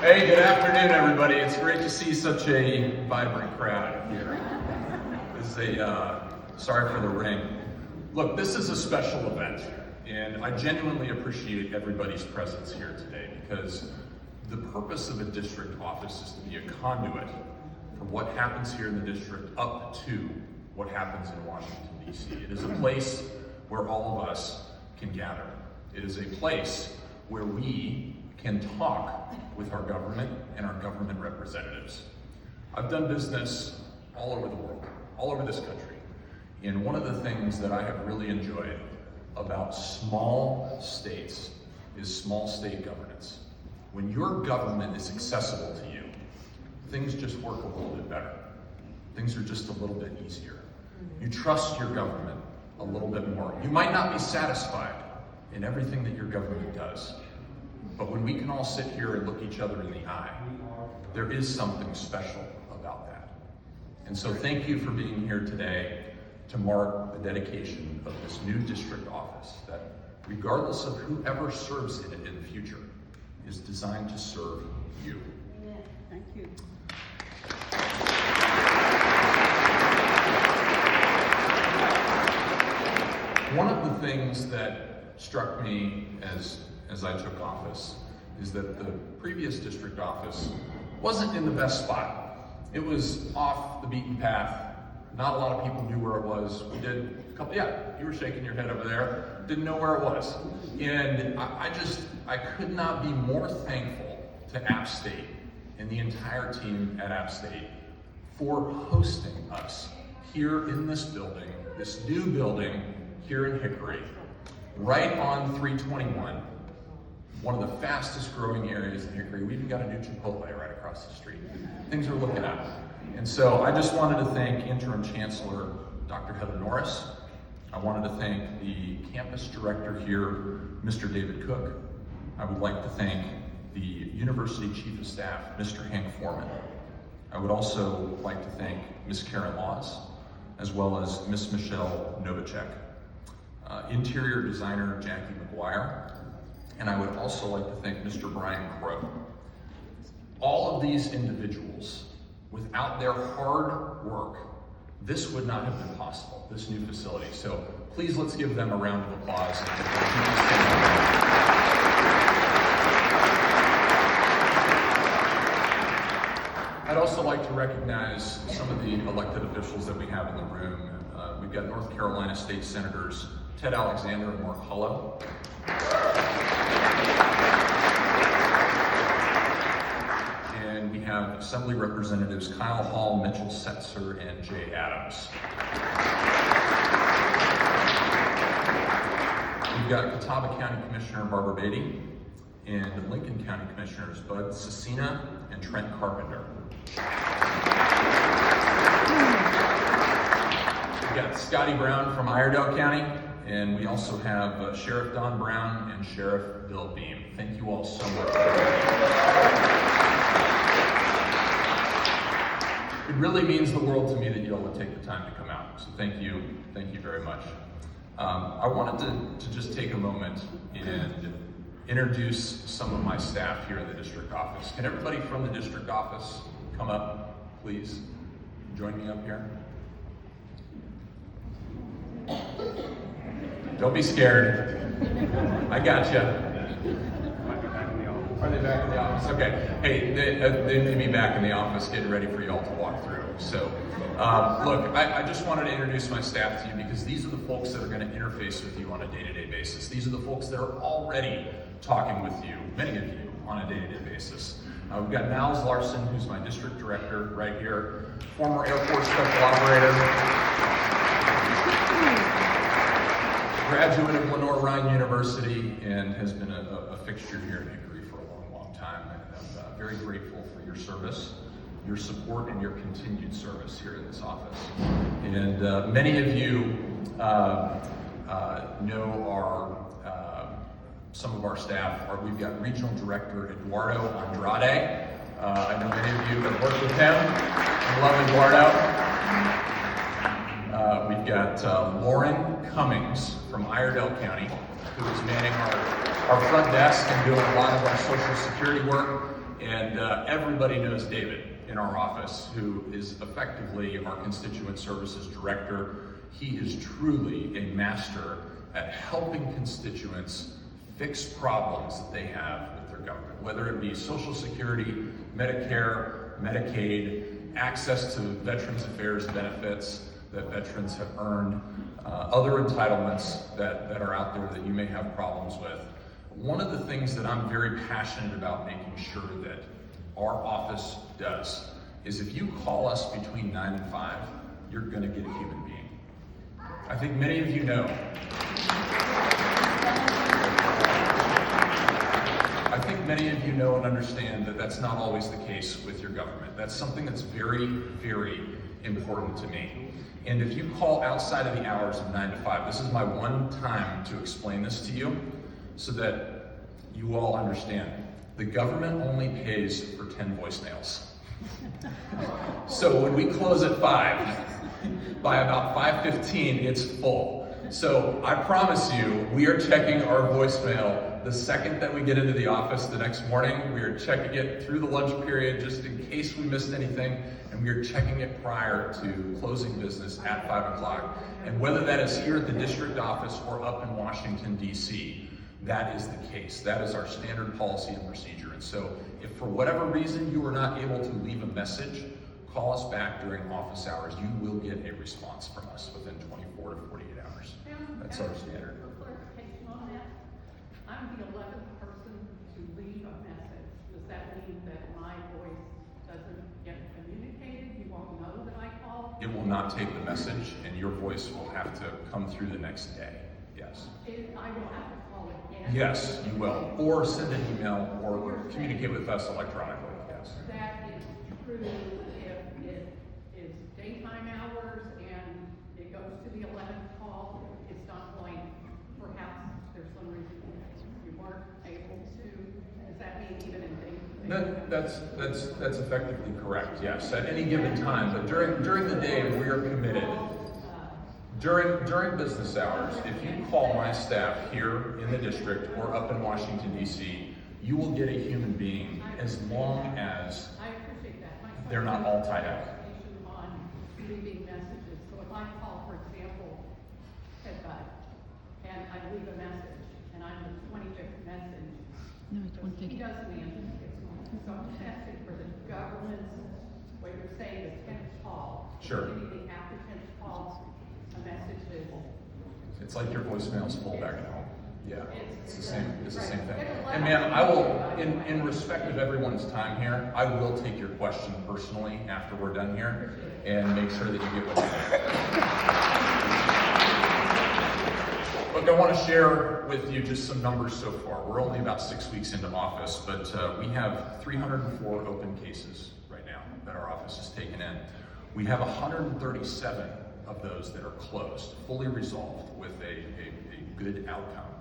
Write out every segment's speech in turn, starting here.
Hey, good afternoon, everybody. It's great to see such a vibrant crowd here. This is sorry for the ring. Look, this is a special event, and I genuinely appreciate everybody's presence here today because the purpose of a district office is to be a conduit for what happens here in the district up to what happens in Washington, D.C. It is a place where all of us can gather. It is a place where we can talk with our government and our government representatives. I've done business all over the world, all over this country. And one of the things that I have really enjoyed about small states is small state governance. When your government is accessible to you, things just work a little bit better. Things are just a little bit easier. You trust your government a little bit more. You might not be satisfied in everything that your government does, but when we can all sit here and look each other in the eye, there is something special about that. And so thank you for being here today to mark the dedication of this new district office that, regardless of whoever serves in it in the future, is designed to serve you. Amen. Thank you. One of the things that struck me as I took office is that the previous district office wasn't in the best spot. It was off the beaten path. Not a lot of people knew where it was. We did a couple, yeah, you were shaking your head over there. Didn't know where it was. And I could not be more thankful to App State and the entire team at App State for hosting us here in this building, this new building here in Hickory, right on 321. One of the fastest growing areas in Hickory. We even got a new Chipotle right across the street. Things are looking up. And so I just wanted to thank Interim Chancellor Dr. Heather Norris. I wanted to thank the campus director here, Mr. David Cook. I would like to thank the University Chief of Staff, Mr. Hank Foreman. I would also like to thank Ms. Karen Laws, as well as Ms. Michelle Novacek, Interior Designer Jackie McGuire, and I would also like to thank Mr. Brian Crow. All of these individuals, without their hard work, this would not have been possible, this new facility. So please let's give them a round of applause. I'd also like to recognize some of the elected officials that we have in the room. We've got North Carolina State Senators Ted Alexander and Mark Hullo. And we have Assembly Representatives Kyle Hall, Mitchell Setzer, and Jay Adams. We've got Catawba County Commissioner Barbara Beatty and Lincoln County Commissioners Bud Cecina and Trent Carpenter. We've got Scotty Brown from Iredell County, and we also have Sheriff Don Brown and Sheriff Bill Beam. Thank you all so much. It really means the world to me that you all would take the time to come out. So thank you very much. I wanted to just take a moment and introduce some of my staff here in the district office. Can everybody from the district office come up, please? Join me up here. Don't be scared. I got you. Are they back in the office? Okay. Hey, they may be back in the office getting ready for you all to walk through. So, look, I just wanted to introduce my staff to you because these are the folks that are going to interface with you on a day-to-day basis. These are the folks that are already talking with you, many of you, on a day-to-day basis. We've got Niles Larson, who's my district director right here, former Air Force Special Operator, graduate of Lenore Ryan University, and has been a fixture here in Hickory for a long time. And I'm very grateful for your service, your support, and your continued service here in this office. And many of you know some of our staff. We've got Regional Director Eduardo Andrade. I know many of you have worked with him. I love Eduardo. We've got Lauren Cummings from Iredell County, who is manning our front desk and doing a lot of our social security work. And everybody knows David in our office, who is effectively our constituent services director. He is truly a master at helping constituents fix problems that they have with their government, whether it be Social Security, Medicare, Medicaid, access to Veterans Affairs benefits that veterans have earned, other entitlements that are out there that you may have problems with. One of the things that I'm very passionate about making sure that our office does is if you call us between 9 and 5, you're going to get a human being. I think many of you know. I think many of you know and understand that that's not always the case with your government. That's something that's very, very important to me. And if you call outside of the hours of 9 to 5, this is my one time to explain this to you so that you all understand. The government only pays for 10 voicemails. So when we close at 5, by about 5:15, it's full. So I promise you, we are checking our voicemail the second that we get into the office the next morning. We are checking it through the lunch period just in case we missed anything, and we are checking it prior to closing business at 5 o'clock. And whether that is here at the district office or up in Washington, D.C., that is the case. That is our standard policy and procedure. And so if for whatever reason you are not able to leave a message, call us back during office hours. You will get a response from us within 24 to 48 hours. That's our standard. For clarification on that, I'm the 11th person to leave a message. Does that mean that my voice doesn't get communicated? You won't know that I called? It will not take the message, and your voice will have to come through the next day. Yes. I will have to call again? Yes, you will. Or send an email or communicate with us electronically. Yes. That is true if it is daytime hours and it goes to the 11th call. It's not going, perhaps there's some reason you weren't able to. Does that mean even in daytime? That's effectively correct. Yes, at any given time, but during the day we are committed. During business hours, if you call my staff here in the district or up in Washington, D.C., you will get a human being as long as I appreciate that. they're not all tied up. On leaving messages. So if I call, for example, Ted Bud, and I leave a message, and I'm the 25th message, he doesn't answer. So I'm testing for the government's, what you're saying is 10th call. Sure. Anything after 10th call, a message is. It's like your voicemail's full back at home. Yeah, it's the same thing. Right. And ma'am, I will, in respect of everyone's time here, I will take your question personally after we're done here and make sure that you get what you need. Look, I want to share with you just some numbers so far. We're only about 6 weeks into office, but we have 304 open cases right now that our office has taken in. We have 137 of those that are closed, fully resolved with a good outcome.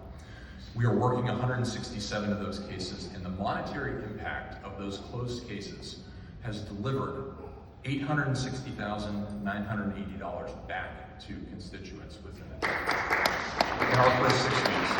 We are working 167 of those cases, and the monetary impact of those closed cases has delivered $860,980 back to constituents within in our first 6 weeks.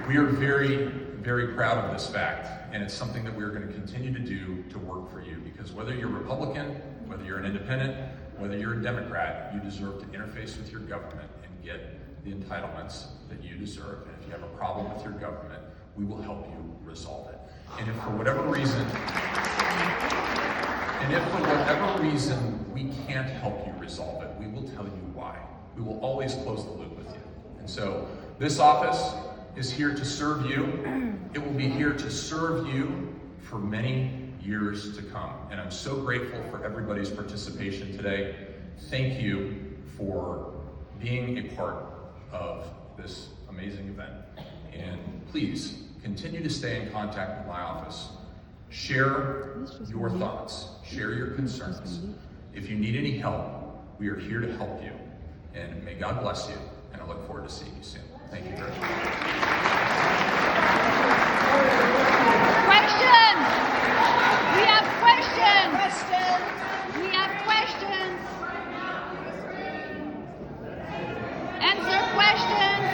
We are very, very proud of this fact, and it's something that we're going to continue to do to work for you, because whether you're Republican, whether you're an independent, whether you're a Democrat, you deserve to interface with your government and get the entitlements that you deserve. And if you have a problem with your government, we will help you resolve it. And if for whatever reason we can't help you resolve it, we will tell you why. We will always close the loop with you. And so this office is here to serve you. It will be here to serve you for many years to come. And I'm so grateful for everybody's participation today. Thank you for being a part of this amazing event. And please continue to stay in contact with my office. Share your thoughts, share your concerns. If you need any help, we are here to help you. And may God bless you, and I look forward to seeing you soon. Thank you very much. Questions? We have questions. We have questions. Answer questions.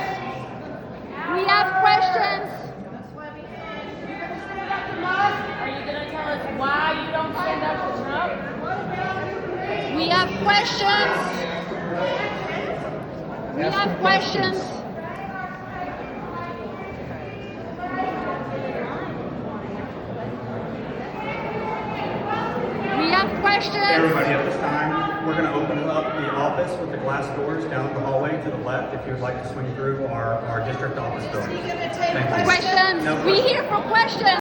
We have questions. have questions. We have questions. We have questions. Everybody, at this time, we're going to open up the office with the glass doors down the hallway to the left if you would like to swing through our district office building. Thank you. Questions. No We here for questions.